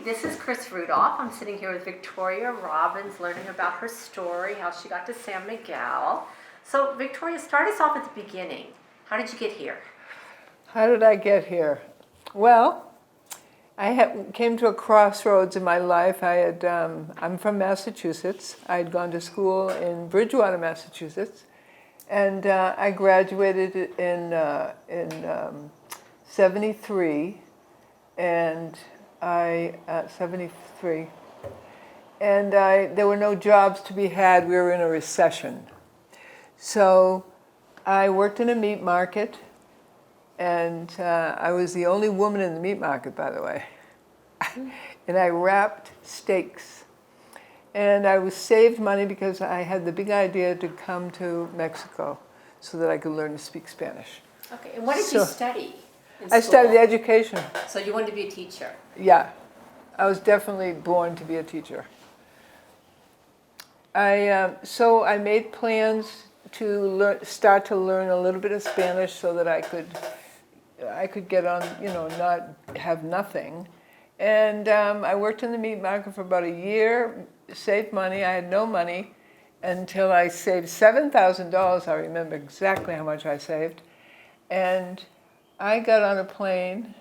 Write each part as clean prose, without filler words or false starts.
This is Chris Rudolph. I'm sitting here with Victoria Robbins, learning about her story, how she got to San Miguel. So, Victoria, start us off at the beginning. How did you get here? How did I get here? Well, came to a crossroads in my life. I'm from Massachusetts. I had gone to school in Bridgewater, Massachusetts, and I graduated in 73, and 73, and there were no jobs to be had. We were in a recession. So I worked in a meat market, and I was the only woman in the meat market, by the way. And I wrapped steaks. And I was saved money because I had the big idea to come to Mexico so that I could learn to speak Spanish. Okay, and what did you study in I school? studied education. So you wanted to be a teacher? Yeah, I was definitely born to be a teacher. So I made plans to start to learn a little bit of Spanish so that I could get on, not have nothing. And I worked in the meat market for about a year, saved money. I had no money until I saved $7,000. I remember exactly how much I saved. And I got on a plane,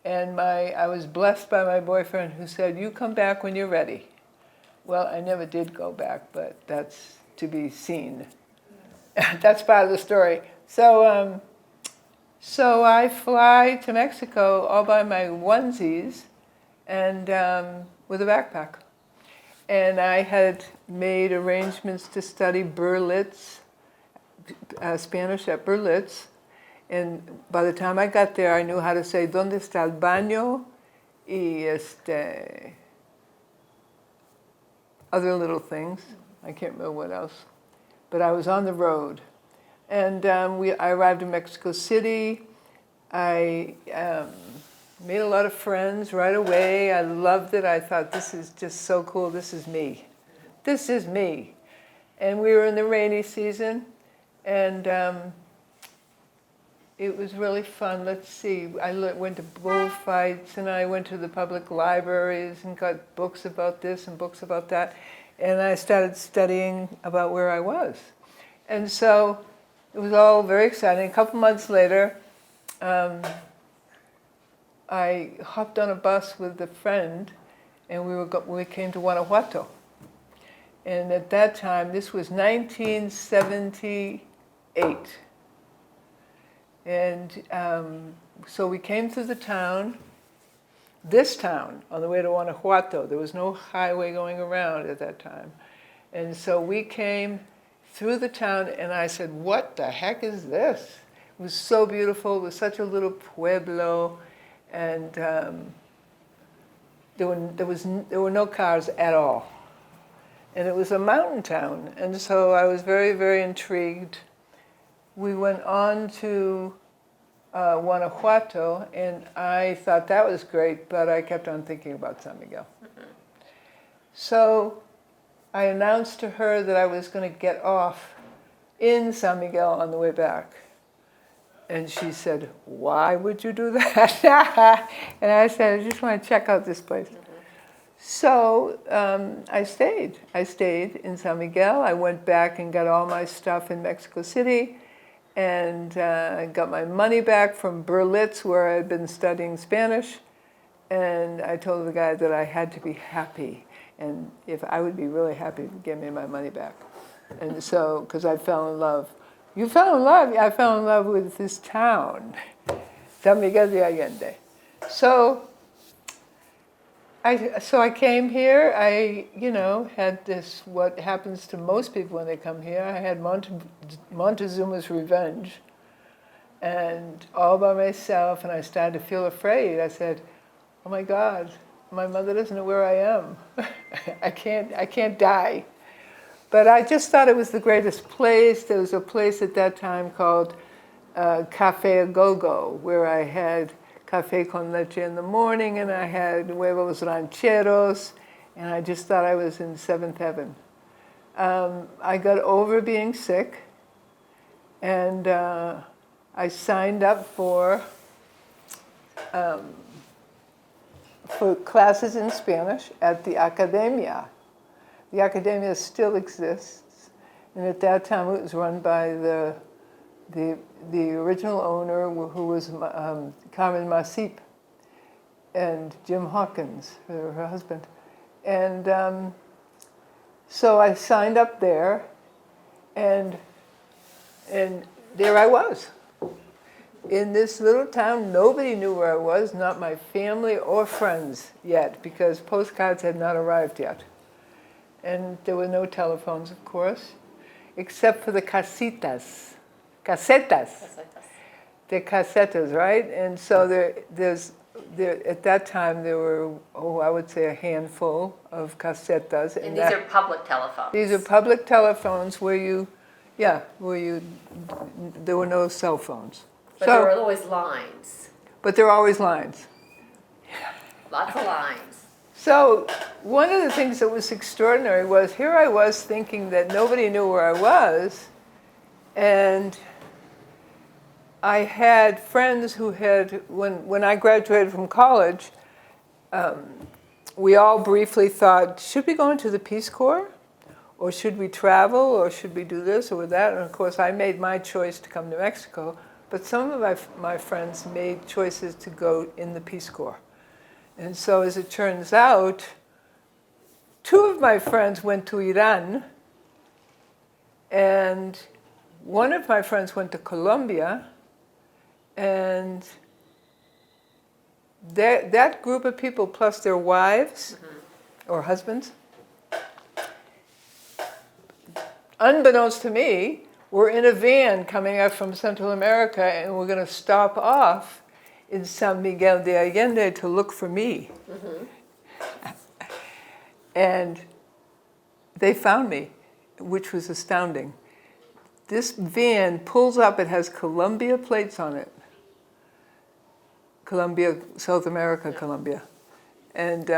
and I was blessed by my boyfriend, who said, "You come back when you're ready." Well, I never did go back, but that's to be seen. That's part of the story. So I fly to Mexico all by my onesies and with a backpack. And I had made arrangements to study Berlitz, Spanish at Berlitz. And by the time I got there, I knew how to say, "Dónde está el baño?" Y other little things. I can't remember what else. But I was on the road. And I arrived in Mexico City. I made a lot of friends right away. I loved it. I thought, this is just so cool. This is me. This is me. And we were in the rainy season. And it was really fun. Let's see. I went to bullfights, and I went to the public libraries and got books about this and books about that. And I started studying about where I was. And so it was all very exciting. A couple months later, I hopped on a bus with a friend, and we came to Guanajuato. And at that time, this was 1978. And so we came through the town, this town, on the way to Guanajuato. There was no highway going around at that time. And so we came through the town, and I said, "What the heck is this?" It was so beautiful. It was such a little pueblo, and there were no cars at all. And it was a mountain town, and so I was very, very intrigued. We went on to Guanajuato, and I thought that was great, but I kept on thinking about San Miguel. Mm-hmm. So I announced to her that I was going to get off in San Miguel on the way back. And she said, "Why would you do that?" And I said, "I just want to check out this place." Mm-hmm. So I stayed. I stayed in San Miguel. I went back and got all my stuff in Mexico City, and got my money back from Berlitz, where I had been studying Spanish. And I told the guy that I had to be happy, and if I would be really happy to give me my money back. And so, because I fell in love. You fell in love? I fell in love with this town, San Miguel de Allende. So I came here. I, had this, what happens to most people when they come here. I had Montezuma's Revenge, and all by myself, and I started to feel afraid. I said, "Oh my God, my mother doesn't know where I am. I can't die." But I just thought it was the greatest place. There was a place at that time called Café A Go-Go, where I had café con leche in the morning, and I had huevos rancheros, and I just thought I was in seventh heaven. I got over being sick, and I signed up for for classes in Spanish at the Academia. The Academia still exists, and at that time it was run by the original owner, who was Carmen Masip, and Jim Hawkins, her husband. And so I signed up there, and there I was. In this little town, nobody knew where I was, not my family or friends yet, because postcards had not arrived yet. And there were no telephones, of course, except for the casetas. The casetas, right? And so at that time there were, I would say a handful of casetas. And these are public telephones. These are public telephones where there were no cell phones. But there were always lines. But there were always lines. Lots of lines. So one of the things that was extraordinary was here I was thinking that nobody knew where I was, and I had friends who had, when I graduated from college, we all briefly thought, should we go into the Peace Corps? Or should we travel? Or should we do this or that? And of course I made my choice to come to Mexico, but some of my friends made choices to go in the Peace Corps. And so as it turns out, 2 of my friends went to Iran, and one of my friends went to Colombia, and that group of people, plus their wives or husbands, unbeknownst to me, were in a van coming up from Central America, and we're going to stop off in San Miguel de Allende to look for me. And they found me, which was astounding. This van pulls up, it has Colombia plates on it. Colombia, South America, Colombia. And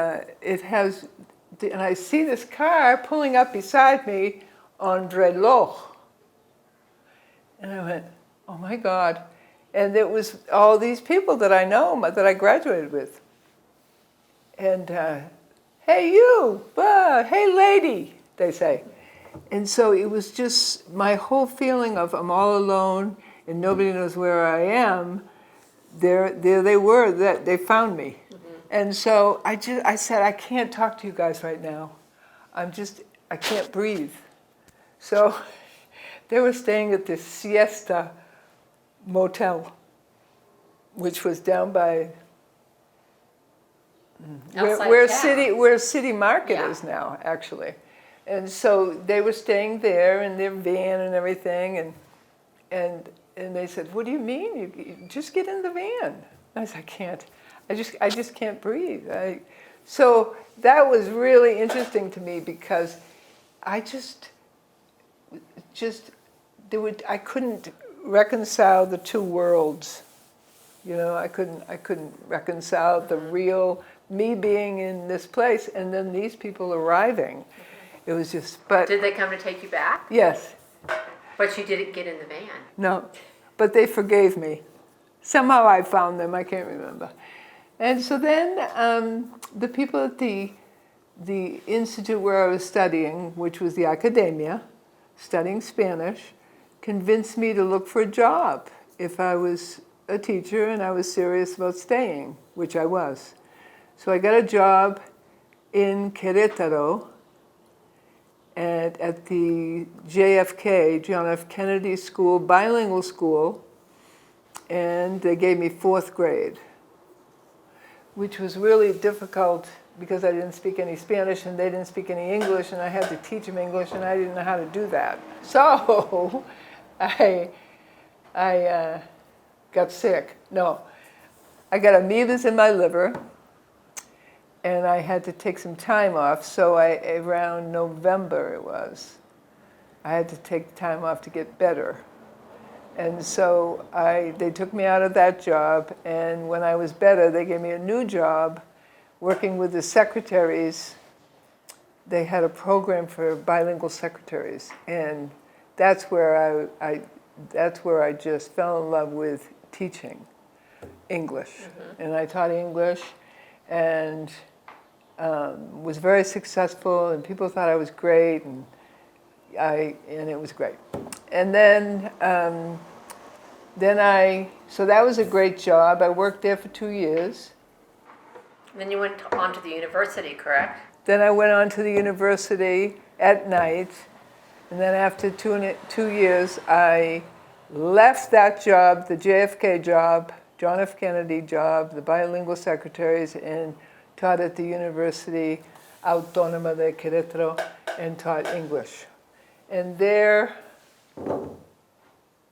it has, and I see this car pulling up beside me on reloj. And I went, oh my God. And it was all these people that I know, that I graduated with. And, hey you, hey lady, they say. And so it was just my whole feeling of I'm all alone and nobody knows where I am. There they were, that they found me. And so I said, I can't talk to you guys right now. I can't breathe. So they were staying at this Siesta motel, which was down by where City Market is now, actually. And so they were staying there in their van and everything, and they said, "What do you mean? You just get in the van." I said, "I can't. I just can't breathe." So that was really interesting to me because I couldn't reconcile the 2 worlds. You know, I couldn't reconcile the real me being in this place and then these people arriving. It was just, but did they come to take you back? Yes. But you didn't get in the van. No, but they forgave me. Somehow I found them, I can't remember. And so then the people at the institute where I was studying, which was the Academia, studying Spanish, convinced me to look for a job if I was a teacher and I was serious about staying, which I was. So I got a job in Querétaro at the JFK, John F. Kennedy School, bilingual school, and they gave me 4th grade, which was really difficult because I didn't speak any Spanish and they didn't speak any English, and I had to teach them English, and I didn't know how to do that. So I got sick. No, I got amoebas in my liver, and I had to take some time off. So around November it was, I had to take time off to get better. And so they took me out of that job, and when I was better, they gave me a new job working with the secretaries. They had a program for bilingual secretaries, and that's where I just fell in love with teaching English. And I taught English, and was very successful, and people thought I was great, and it was great. And so that was a great job. I worked there for 2 years. And then you went on to the university, correct? Then I went on to the university at night, and then after 2 years, I left that job, the JFK job, John F. Kennedy job, the bilingual secretaries, and taught at the University Autónoma de Querétaro and taught English. And there,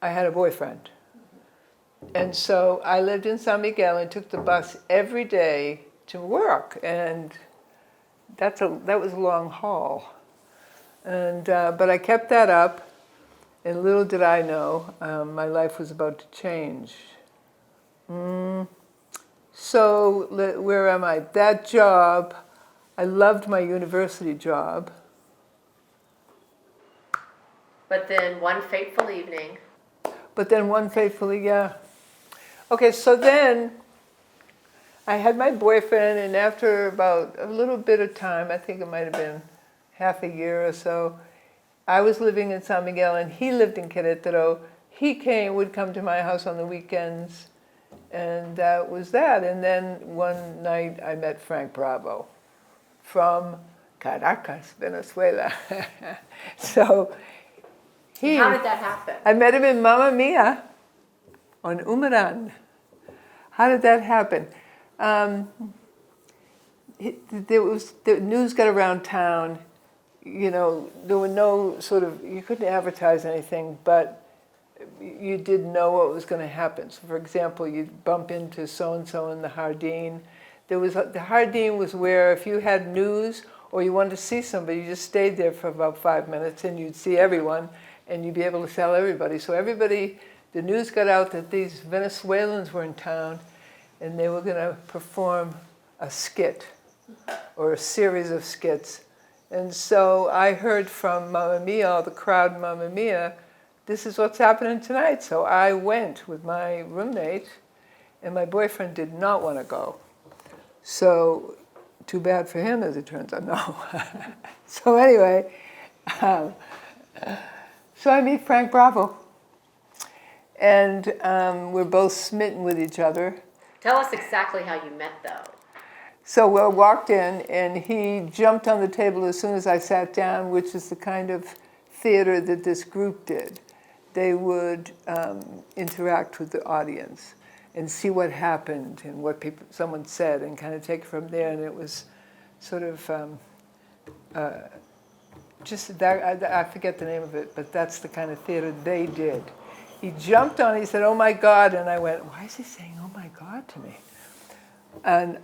I had a boyfriend. And so I lived in San Miguel and took the bus every day to work, and that was a long haul. And but I kept that up, and little did I know, my life was about to change. So where am I? That job, I loved my university job. But then one fateful evening. Yeah. Okay, so then I had my boyfriend, and after about a little bit of time, I think it might have been half a year or so, I was living in San Miguel and he lived in Querétaro. He would come to my house on the weekends, and that was that. And then one night I met Frank Bravo from Caracas, Venezuela. So How did that happen? I met him in Mamma Mia on Umaran. How did that happen? The news got around town. You know, there were no you couldn't advertise anything, but you did know what was going to happen. So, for example, you'd bump into so-and-so in the Jardín. The Jardín was where if you had news or you wanted to see somebody, you just stayed there for about 5 minutes and you'd see everyone and you'd be able to tell everybody. So the news got out that these Venezuelans were in town and they were going to perform a skit or a series of skits. And so I heard from Mamma Mia, the crowd in Mamma Mia, this is what's happening tonight. So I went with my roommate, and my boyfriend did not want to go. So too bad for him, as it turns out. No. So anyway, so I meet Frank Bravo, and we're both smitten with each other. Tell us exactly how you met, though. So we walked in, and he jumped on the table as soon as I sat down, which is the kind of theater that this group did. They would interact with the audience and see what happened and what someone said and kind of take it from there. And it was sort of just that, I forget the name of it, but that's the kind of theater they did. He jumped on, he said, "Oh my God," and I went, "Why is he saying 'oh my God' to me?" And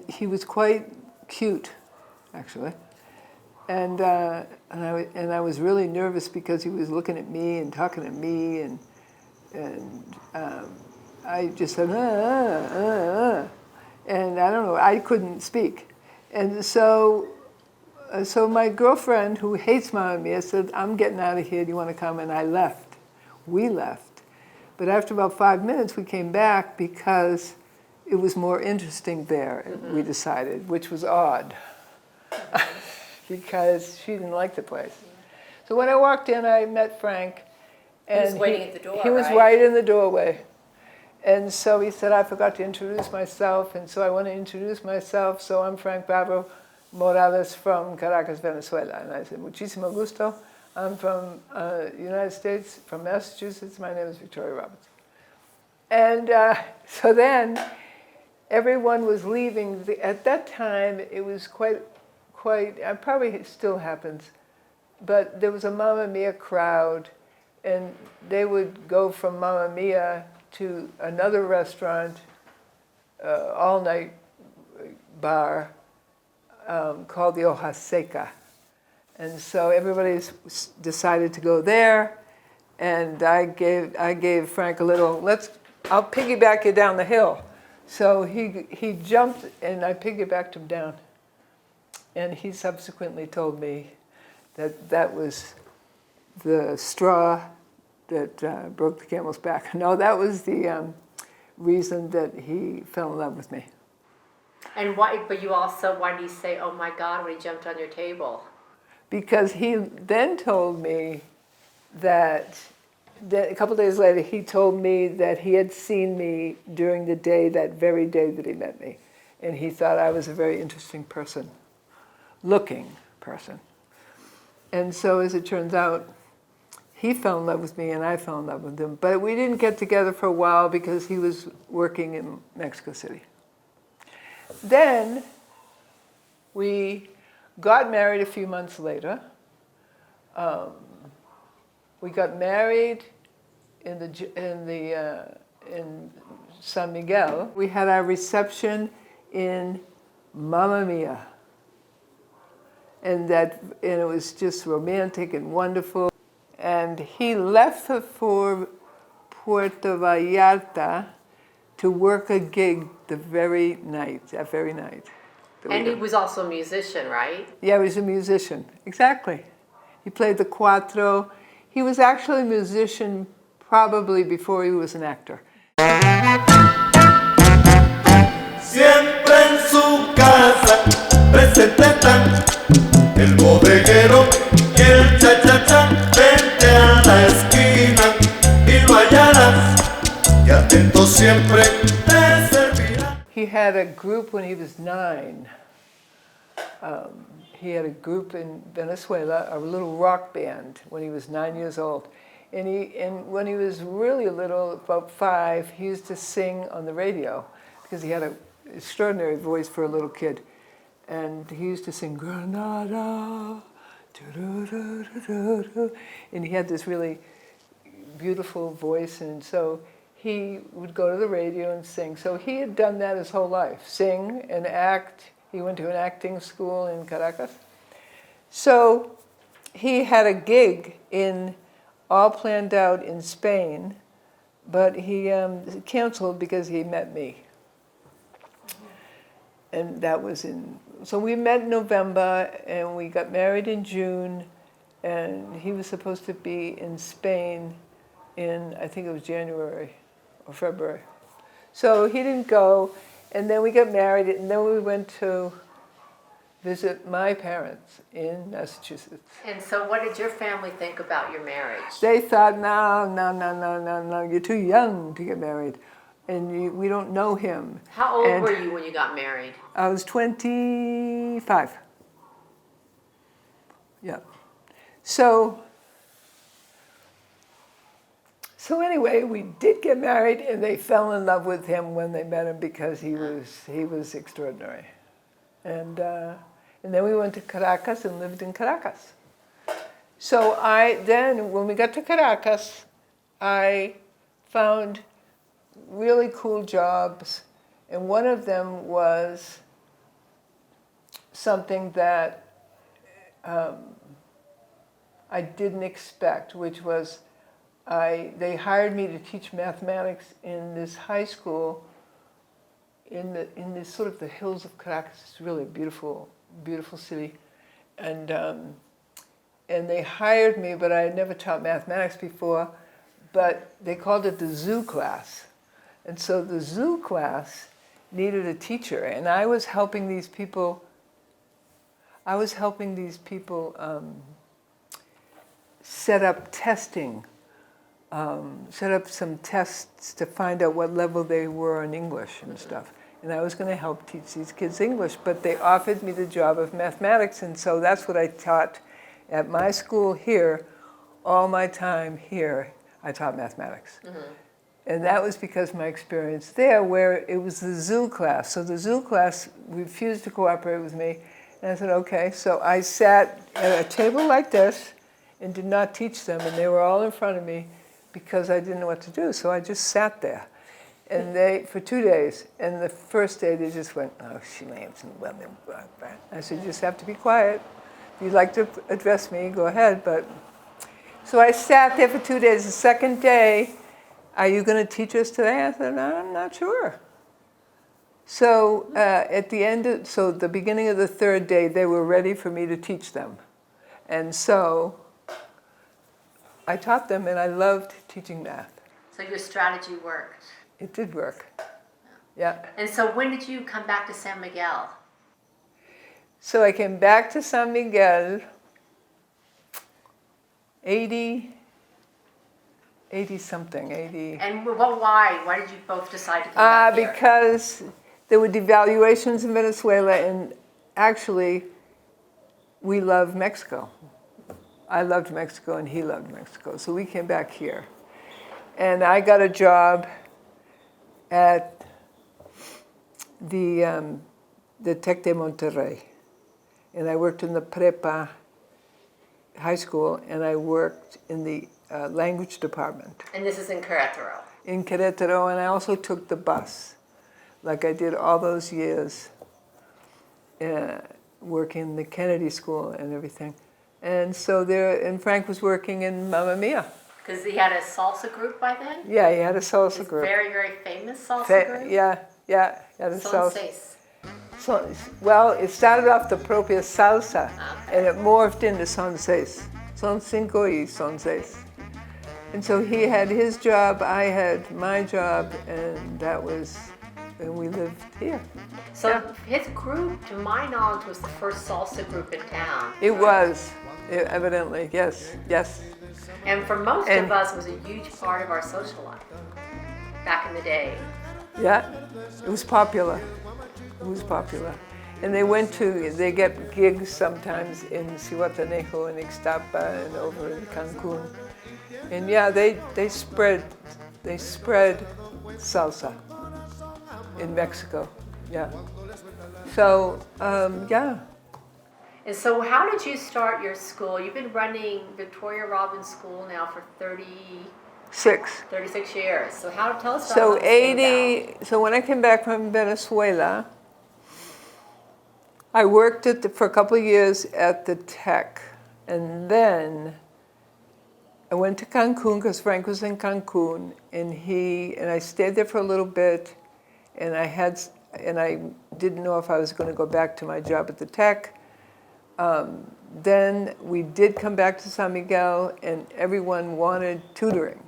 he was quite cute, actually. And I was really nervous because he was looking at me and talking to me, and I just said, and I don't know, I couldn't speak. And so my girlfriend, who hates Mamma Mia, said, "I'm getting out of here, do you want to come?" And I left. We left. But after about 5 minutes, we came back because it was more interesting there, we decided, which was odd. Because she didn't like the place. So when I walked in, I met Frank. And he was waiting at the door, He was right in the doorway. And so he said, "I forgot to introduce myself." And so I want to introduce myself. So I'm Frank Bravo Morales from Caracas, Venezuela. And I said, "Muchísimo gusto. I'm from United States, from Massachusetts. My name is Victoria Robbins." And so then everyone was leaving. At that time, it was quite, probably it still happens, but there was a Mamma Mia crowd, and they would go from Mamma Mia to another restaurant, all-night bar called the Hoja Seca. And so everybody decided to go there, and I gave Frank a little, I'll piggyback you down the hill. So he jumped, and I piggybacked him down. And he subsequently told me that was the straw that broke the camel's back. No, that was the reason that he fell in love with me. And why? But you also, why do you say, "Oh my God," when he jumped on your table? Because he then told me that a couple days later, he told me that he had seen me during the day, that very day that he met me. And he thought I was a very interesting person, looking person. And so as it turns out, he fell in love with me and I fell in love with him. But we didn't get together for a while because he was working in Mexico City. Then we got married a few months later. We got married in San Miguel. We had our reception in Mamma Mia, and it was just romantic and wonderful. And he left for Puerto Vallarta to work a gig that very night. And he was also a musician, right? Yeah, he was a musician, exactly. He played the cuatro. He was actually a musician probably before he was an actor. Siempre en su casa presente están el bodeguero y el cha-cha-cha. Vente a la esquina y lo hallarás, y atento siempre te servirá. He had a group when he was 9. He had a group in Venezuela, a little rock band, when he was 9 years old. And when he was really little, about 5, he used to sing on the radio because he had an extraordinary voice for a little kid. And he used to sing, Granada, and he had this really beautiful voice, and so he would go to the radio and sing. So he had done that his whole life, sing and act. He went to an acting school in Caracas. So he had a gig all planned out in Spain, but he canceled because he met me. And that was so we met in November and we got married in June, and he was supposed to be in Spain in, I think it was January or February. So he didn't go, and then we got married, and then we went to visit my parents in Massachusetts. And so what did your family think about your marriage? They thought, no, you're too young to get married, and we don't know him. How old were you when you got married? I was 25. Yeah. So anyway, we did get married, and they fell in love with him when they met him because he was extraordinary. And then we went to Caracas and lived in Caracas. So when we got to Caracas, I found really cool jobs, and one of them was something that I didn't expect, which was they hired me to teach mathematics in this high school in this sort of the hills of Caracas. It's really a beautiful, beautiful city, and they hired me, but I had never taught mathematics before. But they called it the zoo class, and so the zoo class needed a teacher, and I was helping these people. Set up testing. Set up some tests to find out what level they were in English and stuff. And I was going to help teach these kids English, but they offered me the job of mathematics, and so that's what I taught at my school here. All my time here, I taught mathematics. Mm-hmm. And that was because of my experience there, where it was the zoo class. So the zoo class refused to cooperate with me, and I said, okay. So I sat at a table like this and did not teach them, and they were all in front of me, because I didn't know what to do. So I just sat there. And for 2 days. And the first day they just went, oh, she names. I said, you just have to be quiet. If you'd like to address me, go ahead. So I sat there for 2 days. The second day, are you going to teach us today? I said, no, I'm not sure. So at the beginning of the third day, they were ready for me to teach them. And so I taught them, and I loved teaching math. So your strategy worked. It did work. Yeah. And so when did you come back to San Miguel? So I came back to San Miguel, 80 something, 80. And why? Why did you both decide to come back here? Because there were devaluations in Venezuela, and actually, we love Mexico. I loved Mexico, and he loved Mexico, so we came back here. And I got a job at the Tec de Monterrey, and I worked in the prepa high school, and I worked in the language department And this is in Querétaro. in Querétaro, and I also took the bus, like I did all those years, working in the Kennedy School and everything. And so there, and Frank was working in Mamma Mia. Because he had a salsa group by then? Yeah, he had a salsa This group. very, very famous salsa group? Yeah, he had a Son salsa. seis. So, well, it started off the propia salsa, and it morphed into son seis. Son cinco y son seis. And so he had his job, I had my job, and we lived here. So Yeah. his group, to my knowledge, was the first salsa group in town. It was, evidently, yes. And for most And- of us, it was a huge part of our social life back in the day. Yeah, it was popular. And they get gigs sometimes in Cihuatanejo and Ixtapa and over in Cancun. And yeah, they spread salsa in Mexico. Yeah. So, yeah. And so how did you start your school? You've been running Victoria Robbins School now for 36 years. So tell us about So how this came about. so when I came back from Venezuela, I worked for a couple of years at the Tech, and then I went to Cancun because Frank was in Cancun, and I stayed there for a little bit, and I didn't know if I was going to go back to my job at the Tech. Then we did come back to San Miguel, and everyone wanted tutoring.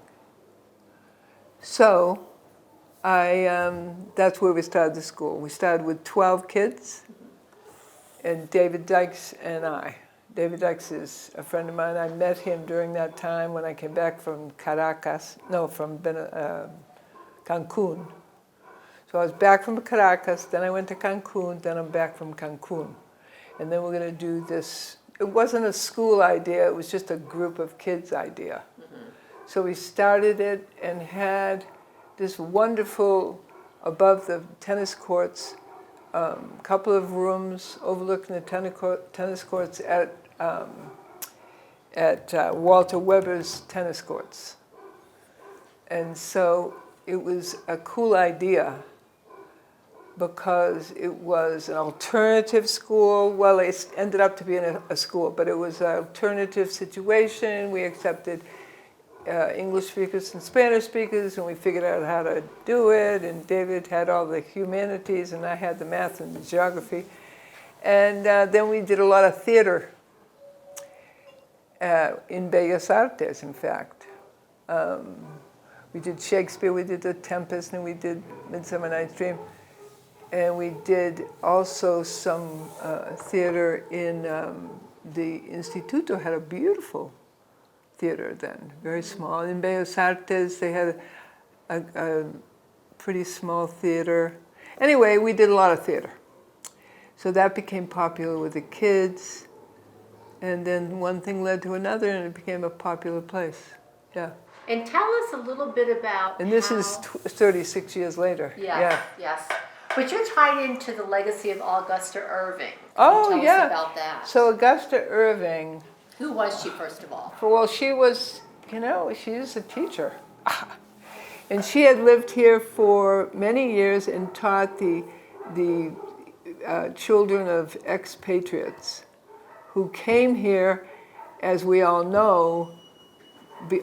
So that's where we started the school. We started with 12 kids, and David Dykes and I. David Dykes is a friend of mine. I met him during that time when I came back from Cancun. So I was back from Caracas, then I went to Cancun, then I'm back from Cancun. And then we're going to do this. It wasn't a school idea, it was just a group of kids idea. Mm-hmm. So we started it and had this wonderful, above the tennis courts, couple of rooms overlooking the tennis courts at Walter Weber's tennis courts. And so it was a cool idea because it was an alternative school. Well, it ended up to be a school, but it was an alternative situation. We accepted English speakers and Spanish speakers, and we figured out how to do it, and David had all the humanities, and I had the math and the geography. And then we did a lot of theater in Bellas Artes, in fact. We did Shakespeare, we did The Tempest, and we did Midsummer Night's Dream. And we did also some theater in the Instituto, had a beautiful theater then, very small. In Bellas Artes, they had a pretty small theater. Anyway, we did a lot of theater. So that became popular with the kids. And then one thing led to another, and it became a popular place. Yeah. And tell us a little bit about And this is 36 years later. Yes. But you're tied into the legacy of Augusta Irving. Oh, Can you tell us about that? So Augusta Irving, Who was she, first of all? well, she was, she is a teacher. And she had lived here for many years and taught the children of expatriates who came here, as we all know,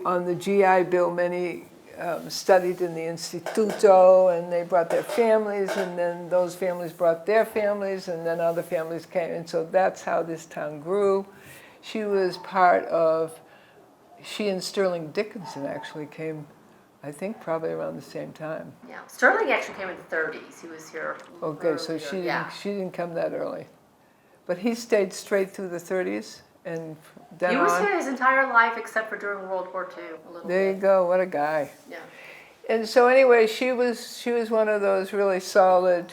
on the GI Bill. Many studied in the Instituto, and they brought their families, and then those families brought their families, and then other families came. And so that's how this town grew. She was she and Sterling Dickinson actually came I think probably around the same time. Yeah. Sterling actually came in the 30s. He was here. Okay, so earlier. she didn't come that early. But he stayed straight through the 30s and then He was on. here his entire life except for during World War II. A little There you bit. go, what a guy. Yeah. And so anyway, she was one of those really solid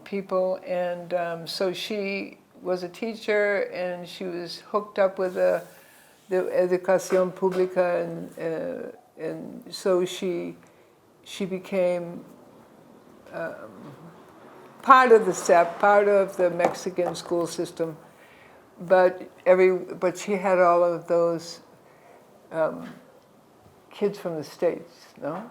people, and so she was a teacher, and she was hooked up with the Educación Pública, and so she became part of the SEP, part of the Mexican school system, but she had all of those kids from the States, no?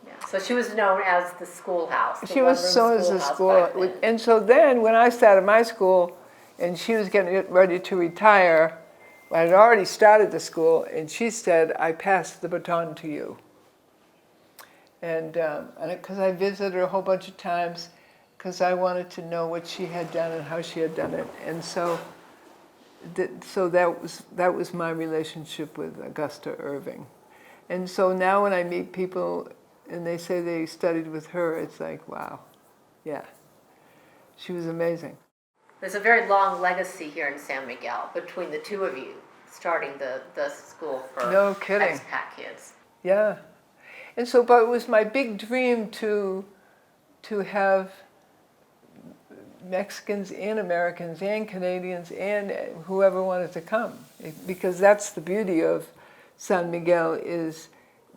Yeah. So she was known as the schoolhouse. She was known as the school, and so then when I started my school, and she was getting ready to retire, I had already started the school, and she said, "I passed the baton to you." And because I visited her a whole bunch of times, because I wanted to know what she had done and how she had done it, and so that was my relationship with Augusta Irving. And so now when I meet people and they say they studied with her, it's like, wow, yeah, she was amazing. There's a very long legacy here in San Miguel between the two of you, starting the school for No kidding. expat kids. Yeah. And so, but it was my big dream to have Mexicans and Americans and Canadians and whoever wanted to come. Because that's the beauty of San Miguel, is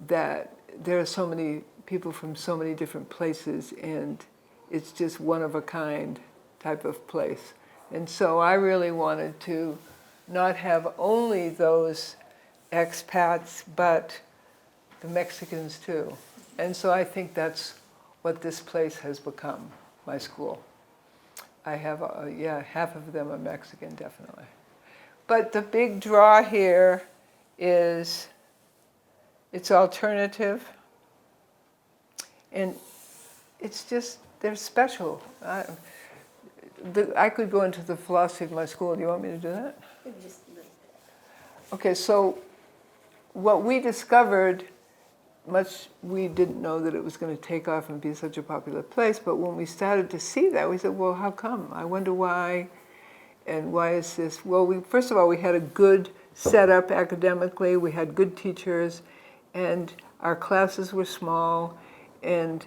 that there are so many people from so many different places, and it's just one of a kind type of place. And so I really wanted to not have only those expats, but the Mexicans too. And so I think that's what this place has become, my school. I have, half of them are Mexican, definitely. But the big draw here is it's alternative, and it's just, they're special. I could go into the philosophy of my school. Do you want me to do that? Okay, so what we discovered, we didn't know that it was going to take off and be such a popular place, but when we started to see that, we said, well, how come? I wonder why, and why is this? Well, first of all, we had a good setup academically, we had good teachers, and our classes were small, and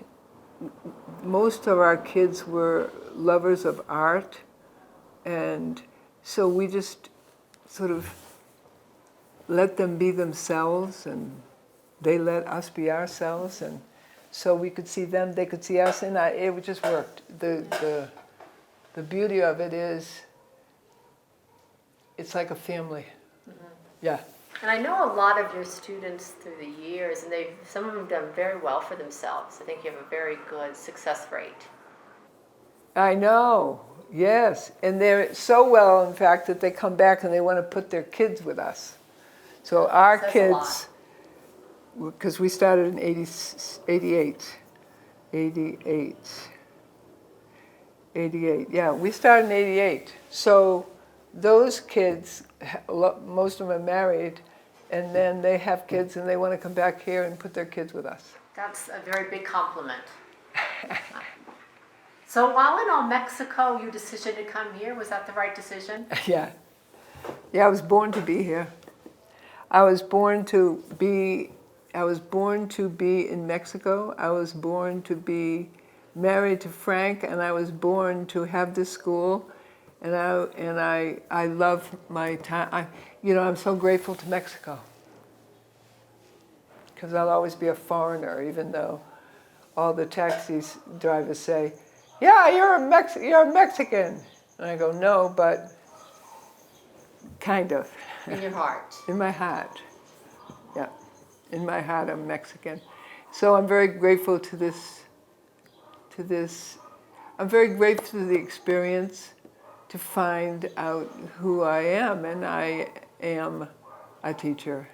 most of our kids were lovers of art, and so we just sort of let them be themselves, and they let us be ourselves, and so we could see them, they could see us, and it just worked. The beauty of it is, it's like a family. Mm-hmm. Yeah. And I know a lot of your students through the years, and some of them have done very well for themselves. I think you have a very good success rate. I know, yes. And they're so well, in fact, that they come back and they want to put their kids with us. So our kids, because we started in 88. Yeah, we started in 88. So those kids, most of them are married, and then they have kids and they want to come back here and put their kids with us. That's a very big compliment. So while in all Mexico, your decision to come here, was that the right decision? Yeah. Yeah, I was born to be here. I was born to be in Mexico. I was born to be married to Frank, and I was born to have this school. And I love my time. I'm so grateful to Mexico, because I'll always be a foreigner, even though all the taxi drivers say, "Yeah, you're a Mexican," and I go, "No, but kind of." In your heart. In my heart, yeah. In my heart, I'm Mexican. So I'm very grateful to this. I'm very grateful to the experience, to find out who I am, and I am a teacher.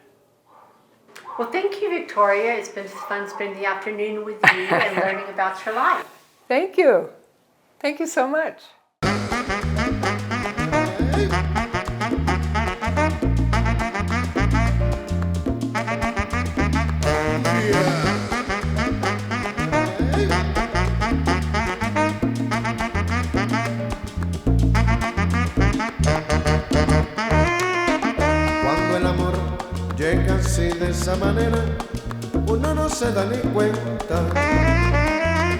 Well, thank you, Victoria. It's been fun spending the afternoon with you and learning about your life. Thank you. Thank you so much. Yeah. esa manera uno no se da ni cuenta.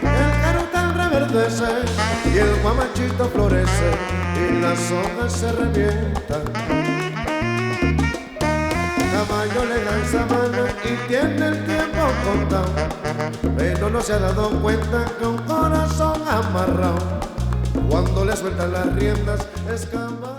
El carotal reverdece y el guamachito florece y las hojas se revientan. Caballo le dan sabana y tiene el tiempo contado, pero no se ha dado cuenta que un corazón amarrado, cuando le sueltan las riendas, escapa.